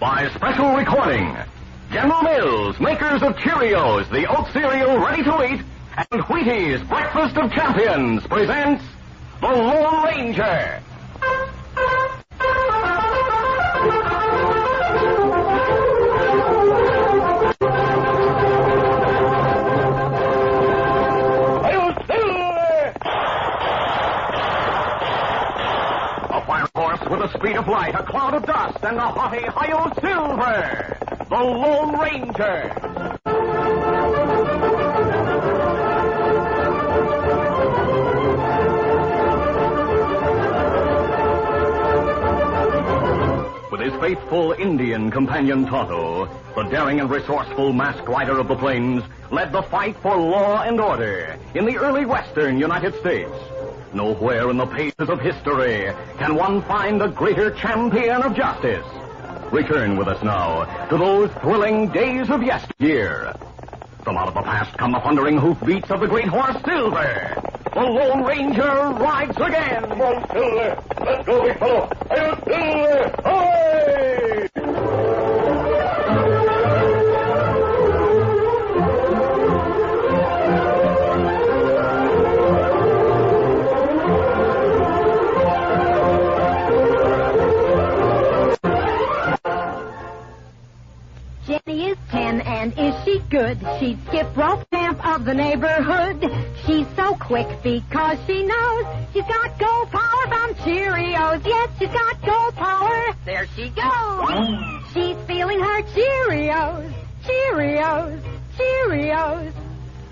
By special recording, General Mills, makers of Cheerios, the oat cereal ready to eat, and Wheaties, breakfast of champions, presents The Lone Ranger. With the speed of light, a cloud of dust, and the haughty Hi-Yo Silver, the Lone Ranger. With his faithful Indian companion Tonto, the daring and resourceful masked rider of the plains led the fight for law and order in the early western United States. Nowhere in the pages of history can one find a greater champion of justice. Return with us now to those thrilling days of yesteryear. From out of the past come the thundering hoofbeats of the great horse Silver. The Lone Ranger rides again. Come on, Silver. Let's go, big fellow. Hey, Silver! Away! Jenny is 10, and is she good? She'd skip rope camp of the neighborhood. She's so quick because she knows she's got gold power from Cheerios. Yes, she's got gold power. There she goes. She's feeling her Cheerios. Cheerios. Cheerios.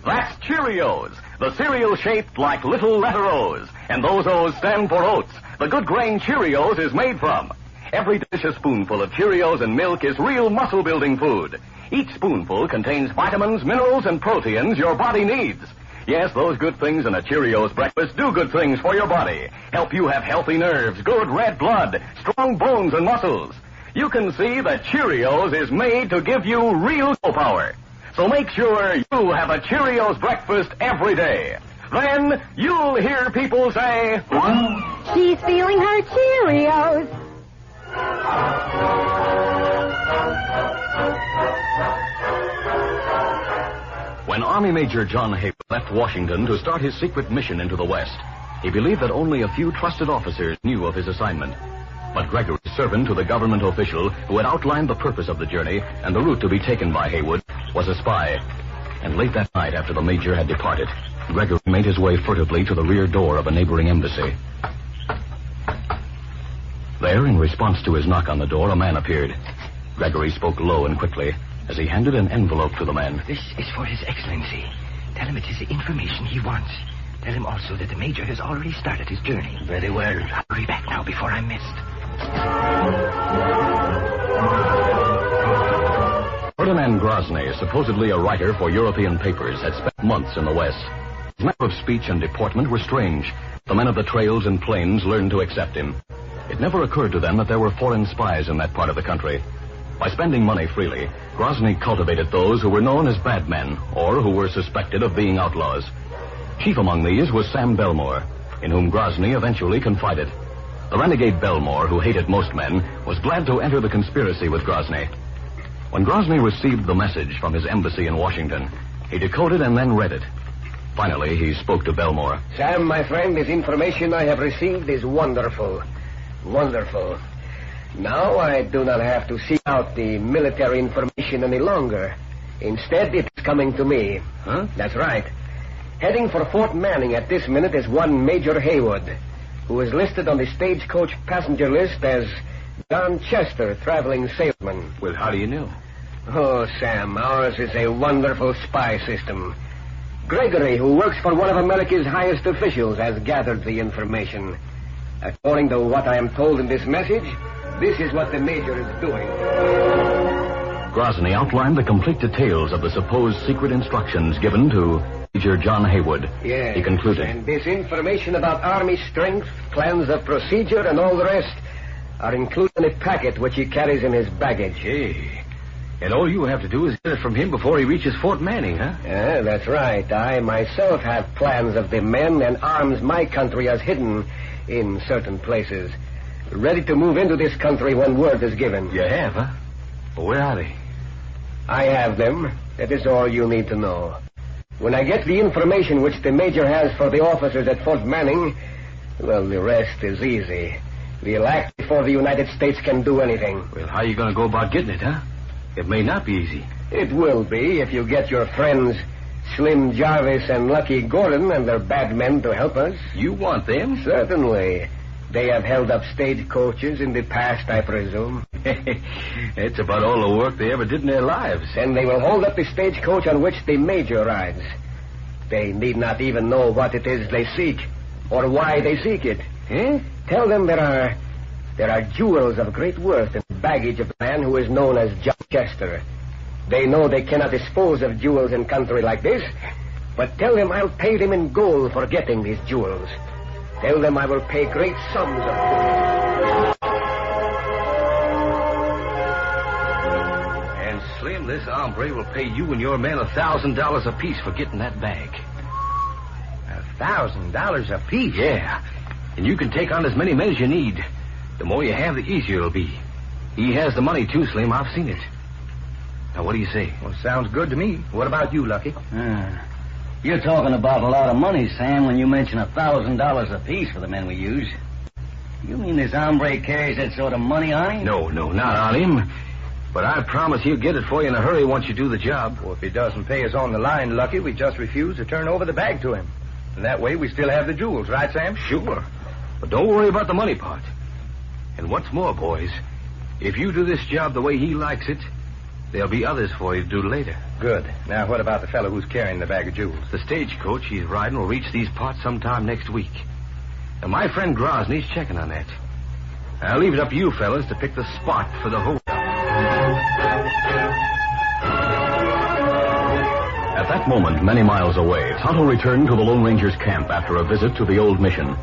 That's Cheerios, the cereal shaped like little letter O's. And those O's stand for oats. The good grain Cheerios is made from. Every delicious spoonful of Cheerios and milk is real muscle-building food. Each spoonful contains vitamins, minerals, and proteins your body needs. Yes, those good things in a Cheerios breakfast do good things for your body. Help you have healthy nerves, good red blood, strong bones and muscles. You can see that Cheerios is made to give you real power. So make sure you have a Cheerios breakfast every day. Then you'll hear people say, She's feeling her Cheerios. When Army Major John Haywood left Washington to start his secret mission into the West, he believed that only a few trusted officers knew of his assignment. But Gregory, servant to the government official who had outlined the purpose of the journey and the route to be taken by Haywood, was a spy. And late that night, after the Major had departed, Gregory made his way furtively to the rear door of a neighboring embassy. There, in response to his knock on the door, a man appeared. Gregory spoke low and quickly as he handed an envelope to the man. This is for His Excellency. Tell him it is the information he wants. Tell him also that the Major has already started his journey. Very well. I'll hurry back now before I'm missed. Ferdinand Grozny, supposedly a writer for European papers, had spent months in the West. His manner of speech and deportment were strange. The men of the trails and plains learned to accept him. It never occurred to them that there were foreign spies in that part of the country. By spending money freely, Grozny cultivated those who were known as bad men, or who were suspected of being outlaws. Chief among these was Sam Belmore, in whom Grozny eventually confided. The renegade Belmore, who hated most men, was glad to enter the conspiracy with Grozny. When Grozny received the message from his embassy in Washington, he decoded and then read it. Finally, he spoke to Belmore. Sam, my friend, this information I have received is wonderful. Wonderful. Now I do not have to seek out the military information any longer. Instead, it's coming to me. Huh? That's right. Heading for Fort Manning at this minute is one Major Haywood, who is listed on the stagecoach passenger list as John Chester, traveling salesman. Well, how do you know? Oh, Sam, ours is a wonderful spy system. Gregory, who works for one of America's highest officials, has gathered the information. According to what I am told in this message, this is what the Major is doing. Grozny outlined the complete details of the supposed secret instructions given to Major John Haywood. Yes. He concluded. And this information about Army strength, plans of procedure, and all the rest are included in a packet which he carries in his baggage. Gee. And all you have to do is get it from him before he reaches Fort Manning, huh? Yeah, that's right. I myself have plans of the men and arms my country has hidden in certain places. Ready to move into this country when word is given. You have, huh? Well, where are they? I have them. That is all you need to know. When I get the information which the Major has for the officers at Fort Manning, well, the rest is easy. We'll act before the United States can do anything. Well, how are you going to go about getting it, huh? It may not be easy. It will be if you get your friends Slim Jarvis and Lucky Gordon and their bad men to help us. You want them? Certainly. They have held up stagecoaches in the past, I presume. It's about all the work they ever did in their lives. Then they will hold up the stagecoach on which the Major rides. They need not even know what it is they seek or why they seek it. Eh? Tell them there are jewels of great worth in the baggage of the man who is known as John Chester. They know they cannot dispose of jewels in country like this, but tell them I'll pay them in gold for getting these jewels. Tell them I will pay great sums of gold. And Slim, this hombre will pay you and your men $1,000 apiece for getting that bag. $1,000 apiece? Yeah. And you can take on as many men as you need. The more you have, the easier it'll be. He has the money, too, Slim. I've seen it. Now, what do you say? Well, sounds good to me. What about you, Lucky? You're talking about a lot of money, Sam, when you mention $1,000 apiece for the men we use. You mean this hombre carries that sort of money on him? No, not on him. But I promise he'll get it for you in a hurry once you do the job. Well, if he doesn't pay us on the line, Lucky, we just refuse to turn over the bag to him. And that way we still have the jewels, right, Sam? Sure. But don't worry about the money part. And what's more, boys, if you do this job the way he likes it, there'll be others for you to do later. Good. Now, what about the fellow who's carrying the bag of jewels? The stagecoach he's riding will reach these parts sometime next week. And my friend Grosney's checking on that. I'll leave it up to you fellas to pick the spot for the holdup. At that moment, many miles away, Tonto returned to the Lone Ranger's camp after a visit to the old mission.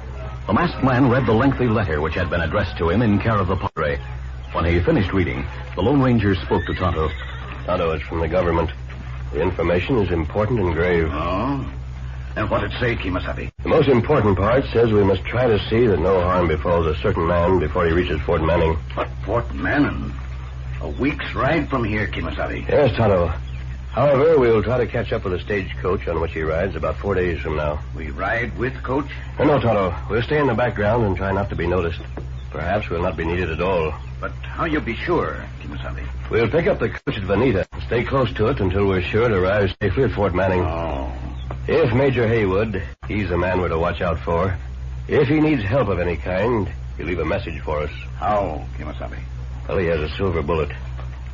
The masked man read the lengthy letter which had been addressed to him in care of the padre. When he finished reading, the Lone Ranger spoke to Tonto. Tonto, it's from the government. The information is important and grave. Oh? And what did it say, Kimasabi? The most important part says we must try to see that no harm befalls a certain man before he reaches Fort Manning. But Fort Manning? A week's ride from here, Kimasabi. Yes, Tonto. However, we'll try to catch up with the stagecoach on which he rides about 4 days from now. We ride with Coach? No, Tonto. We'll stay in the background and try not to be noticed. Perhaps we'll not be needed at all. But how you be sure, Kimasabi? We'll pick up the coach at Vanita and stay close to it until we're sure to arrive safely at Fort Manning. Oh. If Major Haywood, he's the man we're to watch out for. If he needs help of any kind, he'll leave a message for us. How, Kimasabi? Well, he has a silver bullet.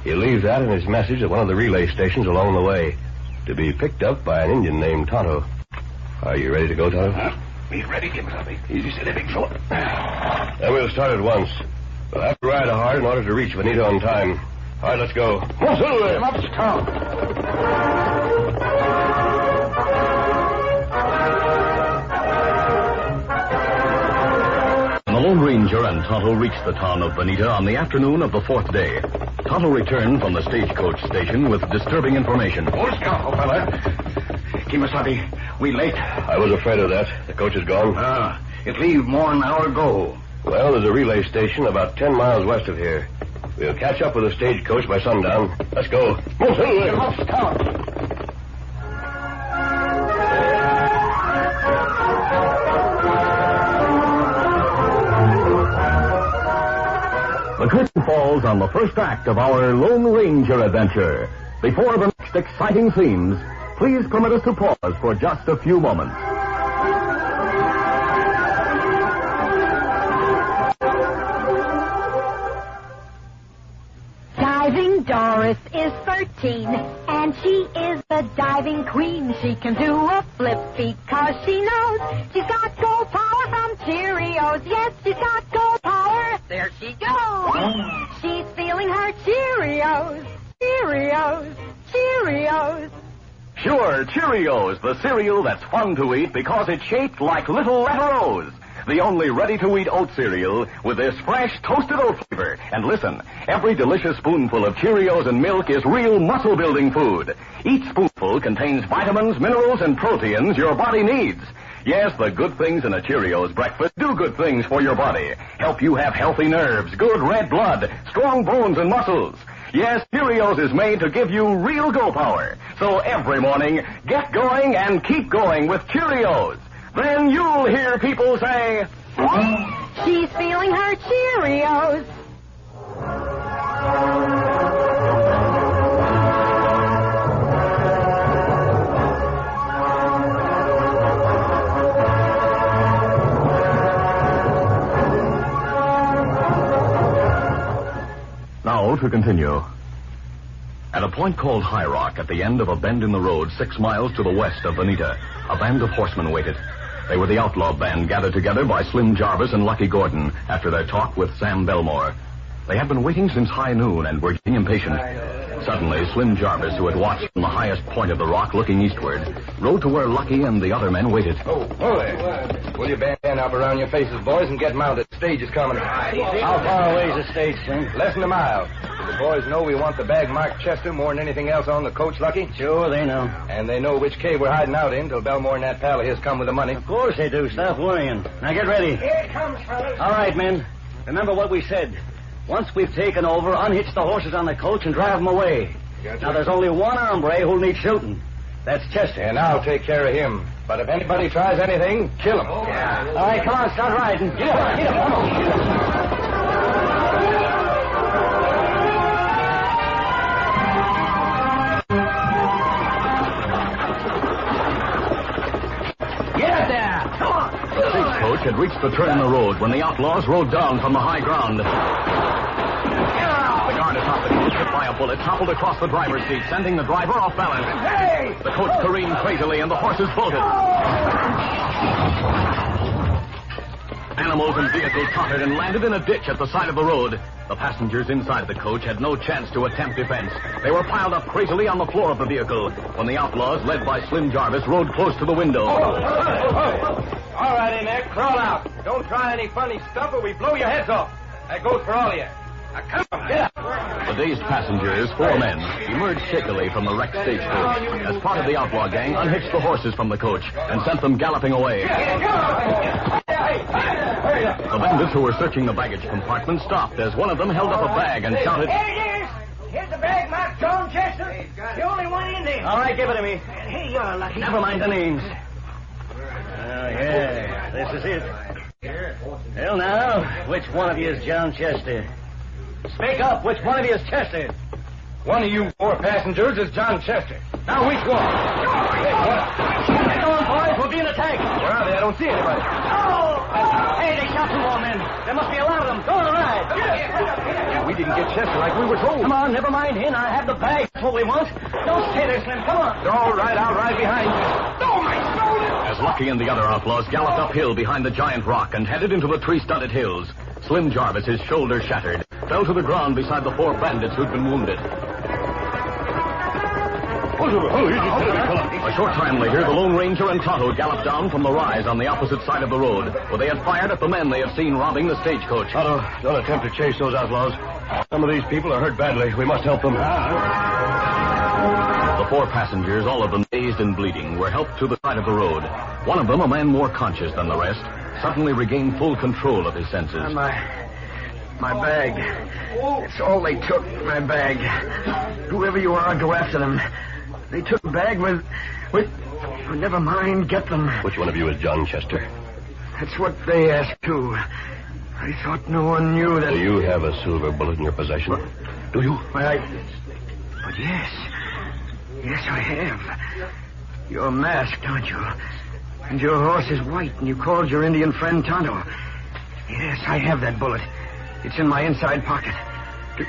He'll leave that in his message at one of the relay stations along the way, to be picked up by an Indian named Tonto. Are you ready to go, Tonto? We ready, Kimasabi. Easy, steady, big fella. Then we'll start at once. We'll have to ride hard in order to reach Vanita on time. All right, let's go. The Lone Ranger and Tonto reached the town of Vanita on the afternoon of the fourth day. Tonto returned from the stagecoach station with disturbing information. Oh, scout, fella. Kimasabi, we late. I was afraid of that. The coach is gone. It leave more than an hour ago. Well, there's a relay station about 10 miles west of here. We'll catch up with the stagecoach by sundown. Let's go. Scout. The curtain falls on the first act of our Lone Ranger adventure. Before the next exciting scenes, please permit us to pause for just a few moments. Diving Doris is 13, and she is the diving queen. She can do a flip because she knows she's got gold power from Cheerios. Yes, she's got gold power. There she goes. She's feeling her Cheerios. Cheerios. Cheerios. Sure, Cheerios, the cereal that's fun to eat because it's shaped like little letter O's. The only ready-to-eat oat cereal with this fresh toasted oat flavor. And listen, every delicious spoonful of Cheerios and milk is real muscle-building food. Each spoonful contains vitamins, minerals, and proteins your body needs. Yes, the good things in a Cheerios breakfast do good things for your body. Help you have healthy nerves, good red blood, strong bones and muscles. Yes, Cheerios is made to give you real go power. So every morning, get going and keep going with Cheerios. Then you'll hear people say, She's feeling her Cheerios. Now to continue. At a point called High Rock, at the end of a bend in the road 6 miles to the west of Bonita, a band of horsemen waited. They were the outlaw band gathered together by Slim Jarvis and Lucky Gordon after their talk with Sam Belmore. They had been waiting since high noon and were getting impatient. Suddenly, Slim Jarvis, who had watched from the highest point of the rock looking eastward, rode to where Lucky and the other men waited. Oh, there. Pull your band up around your faces, boys, and get mounted. The stage is coming. How far away is the stage, Slim? Less than a mile. Do the boys know we want the bag marked Chester more than anything else on the coach, Lucky? Sure, they know. And they know which cave we're hiding out in till Belmore and that pal of his come with the money. Of course they do. Stop worrying. Now get ready. Here it comes, fellas. All right, men. Remember what we said. Once we've taken over, unhitch the horses on the coach and drive them away. Now, there's only one hombre who'll need shooting. That's Chester. And I'll take care of him. But if anybody tries anything, kill him. Yeah. All right, come on, start riding. Get up, come on. Get up there! Come on! The stagecoach had reached the turn in the road when the outlaws rode down from the high ground. The guard atop the coach, hit by a bullet, toppled across the driver's seat, sending the driver off balance. Hey! The coach careened crazily and the horses bolted. Animals and vehicles tottered and landed in a ditch at the side of the road. The passengers inside the coach had no chance to attempt defense. They were piled up crazily on the floor of the vehicle when the outlaws, led by Slim Jarvis, rode close to the window. All right, in there, crawl out. Don't try any funny stuff or we blow your heads off. That goes for all of you. Now, come on, get up. The dazed passengers, 4 men, emerged shakily from the wrecked stagecoach. As part of the outlaw gang, unhitched the horses from the coach and sent them galloping away. The bandits who were searching the baggage compartment stopped as one of them held up a bag and shouted, Here it is. Here's the bag marked John Chester. The only one in there. All right, give it to me. Here you are, Lucky. Never mind the names. Oh, yeah, this is it. Well, now, which one of you is John Chester? Speak up. Which one of you is Chester? One of you 4 passengers is John Chester. Now, which one? Hey, what? Get on, boys. We'll be in attack. Where are they? I don't see anybody. Hey, they shot 2 more men. There must be a lot of them. Go on the ride. We didn't get Chester like we were told. Come on, never mind him. I have the bag. That's what we want. Don't stay there, Slim. Come on. All right, I'll ride behind you. Oh, my shoulder! As Lucky and the other outlaws galloped uphill behind the giant rock and headed into the tree-studded hills, Slim Jarvis, his shoulder shattered, fell to the ground beside the 4 bandits who'd been wounded. A short time later, the Lone Ranger and Tonto galloped down from the rise on the opposite side of the road, where they had fired at the men they had seen robbing the stagecoach. Tonto, don't attempt to chase those outlaws. Some of these people are hurt badly. We must help them. The 4 passengers, all of them dazed and bleeding, were helped to the side of the road. One of them, a man more conscious than the rest, suddenly regained full control of his senses. My bag. It's all they took, my bag. Whoever you are, go after them. They took a bag with... Oh, never mind, get them. Which one of you is John Chester? That's what they asked, too. I thought no one knew that... Do you have a silver bullet in your possession? Do you? But yes. Yes, I have. You're masked, aren't you? And your horse is white, and you called your Indian friend Tonto. Yes, I have that bullet. It's in my inside pocket. Do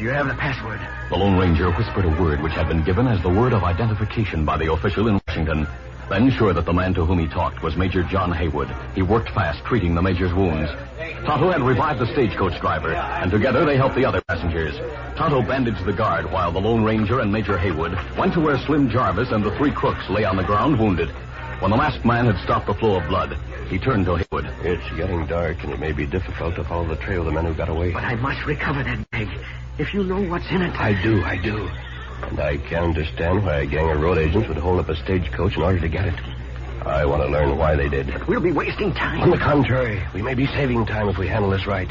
you have the password? The Lone Ranger whispered a word which had been given as the word of identification by the official in Washington. Then, sure that the man to whom he talked was Major John Haywood, he worked fast, treating the Major's wounds. Tonto had revived the stagecoach driver, and together they helped the other passengers. Tonto bandaged the guard while the Lone Ranger and Major Haywood went to where Slim Jarvis and the 3 crooks lay on the ground wounded. When the masked man had stopped the flow of blood, he turned to Haywood. It's getting dark, and it may be difficult to follow the trail of the men who got away. But I must recover that bag. If you know what's in it... I do. And I can't understand why a gang of road agents would hold up a stagecoach in order to get it. I want to learn why they did. We'll be wasting time. On the contrary, we may be saving time if we handle this right.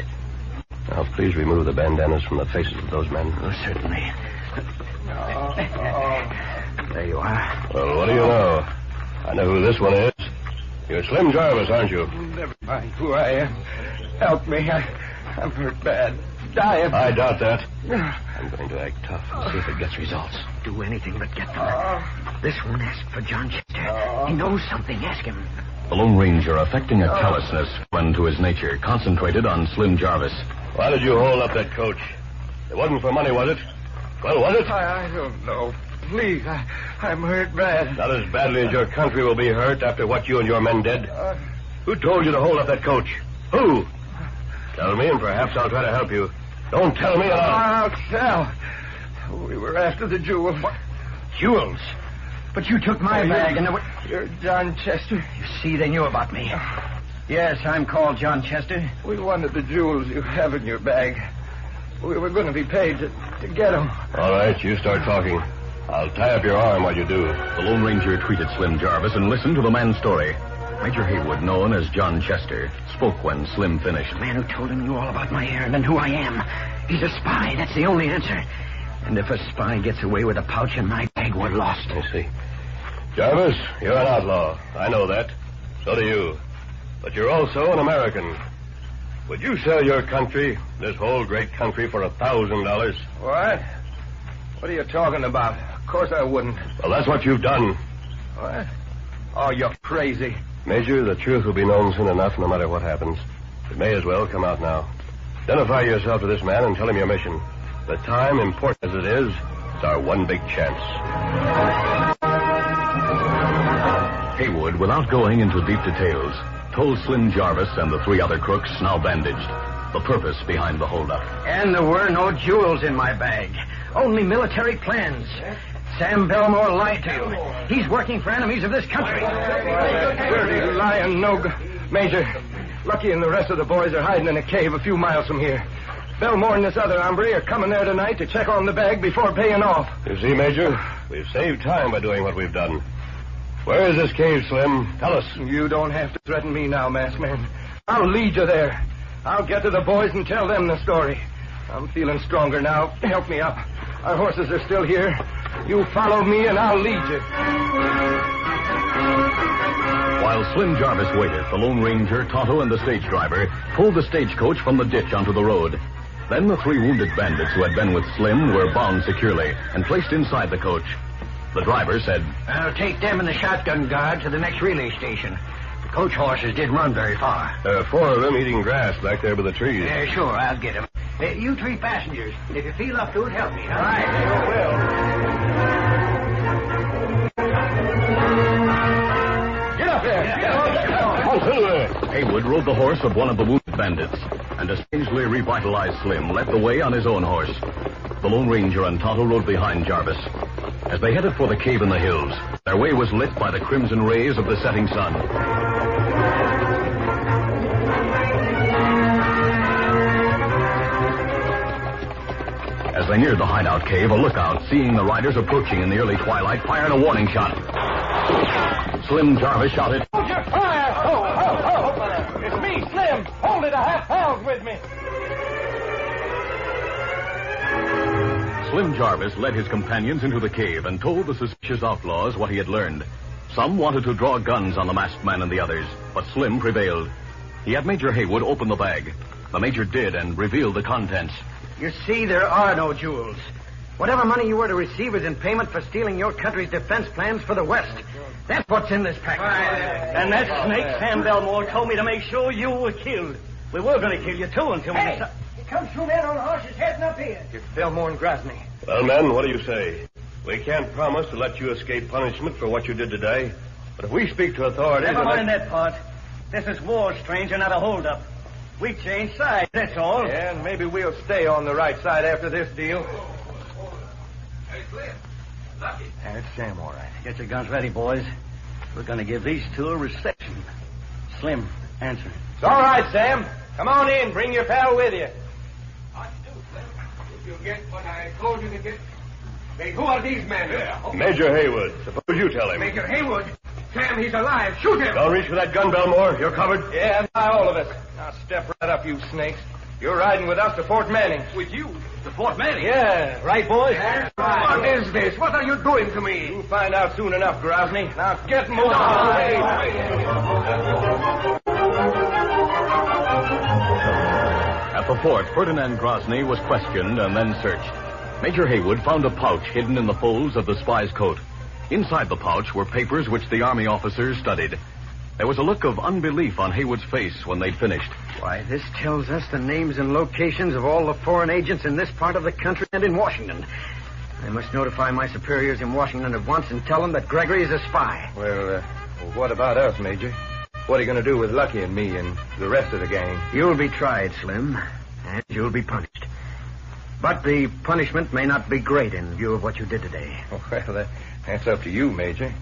Now, please remove the bandanas from the faces of those men. Oh, certainly. There you are. Well, what do you know? I know who this one is. You're Slim Jarvis, aren't you? Never mind who I am. Help me. I'm hurt bad. Dying. I doubt that. I'm going to act tough and see if it gets results. Do anything but get them. This one asked for John Chester. He knows something. Ask him. The Lone Ranger, affecting a callousness common to his nature, concentrated on Slim Jarvis. Why did you hold up that coach? It wasn't for money, was it? Well, was it? I don't know. Please, I'm hurt bad. Not as badly as your country will be hurt after what you and your men did. Who told you to hold up that coach? Who? Tell me, and perhaps I'll try to help you. Don't tell me, I'll tell. We were after the jewels. What? Jewels? But you took my bag and... You're John Chester. You see, they knew about me. Yes, I'm called John Chester. We wanted the jewels you have in your bag. We were going to be paid to get them. All right, you start talking. I'll tie up your arm while you do. The Lone Ranger treated Slim Jarvis and listened to the man's story. Major Haywood, known as John Chester, spoke when Slim finished. The man who told him knew all about my errand and who I am. He's a spy. That's the only answer. And if a spy gets away with a pouch in my bag, we're lost. I see. Jarvis, you're an outlaw. I know that. So do you. But you're also an American. Would you sell your country, this whole great country, for $1,000? What? What are you talking about? Of course I wouldn't. Well, that's what you've done. What? Oh, you're crazy. Major, the truth will be known soon enough, no matter what happens. It may as well come out now. Identify yourself to this man and tell him your mission. The time, important as it is, it's our one big chance. Haywood, without going into deep details, told Slim Jarvis and the three other crooks, now bandaged, the purpose behind the holdup. And there were no jewels in my bag. Only military plans. Sam Belmore lied to you. He's working for enemies of this country. Dirty lying Major, Lucky and the rest of the boys are hiding in a cave a few miles from here. Belmore and this other hombre are coming there tonight to check on the bag before paying off. You see, Major, we've saved time by doing what we've done. Where is this cave, Slim? Tell us. You don't have to threaten me now, masked man. I'll lead you there. I'll get to the boys and tell them the story. I'm feeling stronger now. Help me up. Our horses are still here. You follow me and I'll lead you. While Slim Jarvis waited, the Lone Ranger, Tonto, and the stage driver pulled the stagecoach from the ditch onto the road. Then the three wounded bandits who had been with Slim were bound securely and placed inside the coach. The driver said, I'll take them and the shotgun guard to the next relay station. The coach horses didn't run very far. There are four of them eating grass back there by the trees. Yeah, sure, I'll get them. You three passengers, if you feel up to it, help me. Huh? All right, sure will. Get up there. Get up. Haywood rode the horse of one of the wounded bandits, and a strangely revitalized Slim led the way on his own horse. The Lone Ranger and Tonto rode behind Jarvis. As they headed for the cave in the hills, their way was lit by the crimson rays of the setting sun. As they neared the hideout cave, a lookout, seeing the riders approaching in the early twilight, fired a warning shot. Slim Jarvis shouted, Hold your fire! Oh! It's me, Slim. Hold it, I have pals with me. Slim Jarvis led his companions into the cave and told the suspicious outlaws what he had learned. Some wanted to draw guns on the masked man and the others, but Slim prevailed. He had Major Haywood open the bag. The Major did and revealed the contents. You see, there are no jewels. Whatever money you were to receive is in payment for stealing your country's defense plans for the West. That's what's in this package. And that snake, Sam Belmore, told me to make sure you were killed. We were going to kill you, too, until we... Here comes two men on horses heading up here. It's Belmore and Grosny. Well, men, what do you say? We can't promise to let you escape punishment for what you did today. But if we speak to authorities... Never mind that part. This is war, stranger, not a holdup. We changed sides, that's all. Yeah, and maybe we'll stay on the right side after this deal. Hey, Slim. Lucky. That's Sam, all right. Get your guns ready, boys. We're going to give these two a reception. Slim, answer. It's all right, Sam. Come on in. Bring your pal with you. I do, Slim. If you get what I told you to get. Hey, who are these men? Yeah. Major Haywood, suppose you tell him. Major Haywood? Sam, he's alive. Shoot him. Don't reach for that gun, Belmore. You're covered. Yeah, and by all of us. Now step right up, you snakes. You're riding with us to Fort Manning. With you? To Fort Manning? Yeah, right, boys? What is this? What are you doing to me? You'll find out soon enough, Grosny. Now get moving. At the fort, Ferdinand Grosny was questioned and then searched. Major Haywood found a pouch hidden in the folds of the spy's coat. Inside the pouch were papers which the Army officers studied. There was a look of unbelief on Haywood's face when they'd finished. Why, this tells us the names and locations of all the foreign agents in this part of the country and in Washington. I must notify my superiors in Washington at once and tell them that Gregory is a spy. Well, what about us, Major? What are you going to do with Lucky and me and the rest of the gang? You'll be tried, Slim, and you'll be punished. But the punishment may not be great in view of what you did today. Well, that's up to you, Major.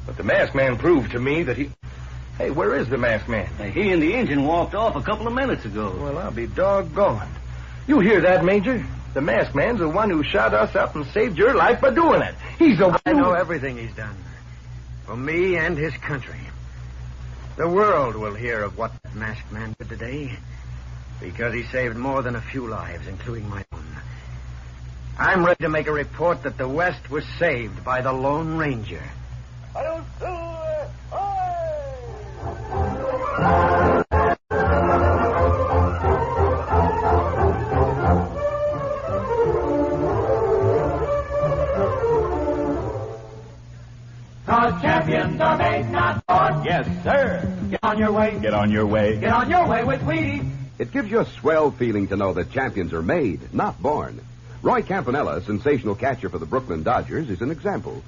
But the masked man proved to me that he... Hey, where is the masked man? He and the engine walked off a couple of minutes ago. Well, I'll be doggone. You hear that, Major? The masked man's the one who shot us up and saved your life by doing it. He's the one I know everything he's done. For me and his country. The world will hear of what that masked man did today. Because he saved more than a few lives, including my own. I'm ready to make a report that the West was saved by the Lone Ranger. I don't do Cause champions are made, not born. Yes, sir. Get on your way. Get on your way. Get on your way with Wheaties. It gives you a swell feeling to know that champions are made, not born. Roy Campanella, sensational catcher for the Brooklyn Dodgers, is an example.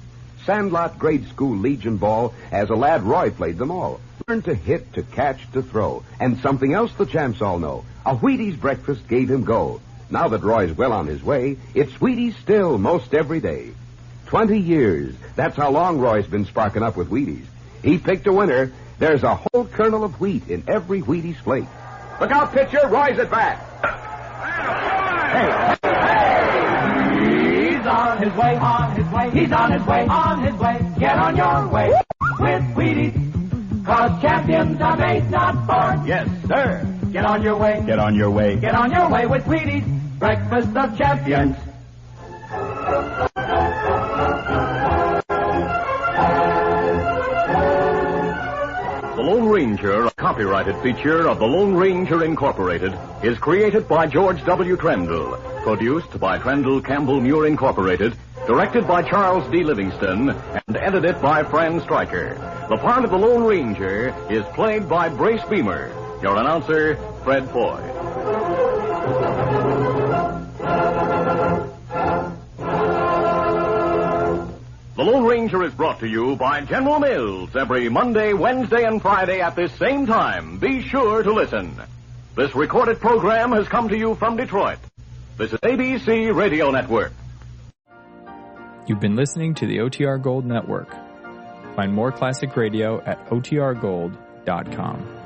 Sandlot grade school Legion ball, as a lad, Roy played them all. Learned to hit, to catch, to throw. And something else the champs all know. A Wheaties breakfast gave him go. Now that Roy's well on his way, it's Wheaties still most every day. 20 years. That's how long Roy's been sparking up with Wheaties. He picked a winner. There's a whole kernel of wheat in every Wheaties flake. Look out, pitcher. Roy's at bat. Hey. He's on his way, on his way. He's on his way, on his way. Get on your way with Wheaties. Cause champions are made, not born. Yes, sir. Get on your way. Get on your way. Get on your way with Wheaties. Breakfast of champions. The Lone Ranger, a copyrighted feature of the Lone Ranger Incorporated, is created by George W. Trendle, produced by Trendle Campbell Muir Incorporated, directed by Charles D. Livingston, and edited by Fran Stryker. The part of the Lone Ranger is played by Brace Beamer. Your announcer, Fred Foy. The Lone Ranger is brought to you by General Mills every Monday, Wednesday, and Friday at this same time. Be sure to listen. This recorded program has come to you from Detroit. This is ABC Radio Network. You've been listening to the OTR Gold Network. Find more classic radio at otrgold.com.